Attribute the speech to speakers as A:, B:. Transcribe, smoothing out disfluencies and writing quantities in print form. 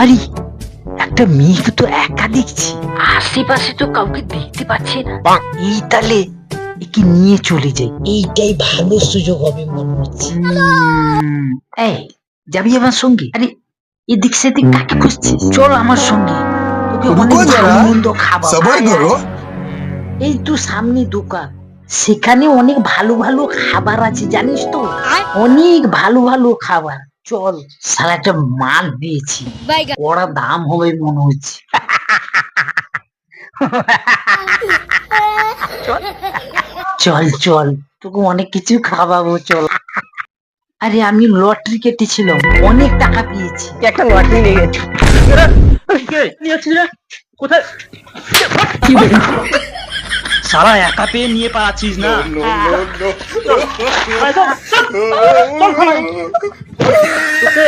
A: আরে একটা মেয়েকে তো একা দেখছি, আশেপাশে তো কাউকে দেখতে পাচ্ছি না। এই তালে একে নিয়ে চলে যাই, এইটাই ভালো সুযোগ হবে মনে হচ্ছে। এই যাবি আমার সঙ্গে? আরে এদিক সেদিক কাকে খুঁজছিস? চল আমার সঙ্গে, তোকে অনেক ভালো মন্দ খাবার।
B: সবার করো।
A: এই তো সামনে দোকান, সেখানে অনেক ভালো ভালো খাবার আছে জানিস তো, অনেক ভালো ভালো খাবার। চল, সারা একটা মাল দিয়েছি, ওরা দাম হবে মনে হচ্ছে। চল চল, তোকে অনেক কিছু খাওয়াবো, চল। আরে আমি লটারি কেটেছিলাম, অনেক টাকা পেয়েছি।
C: একটা লটারি নিয়ে গেছে। কোথায়
D: সারা একা পেয়ে নিয়ে পাচ্ছিস না?
C: তোকে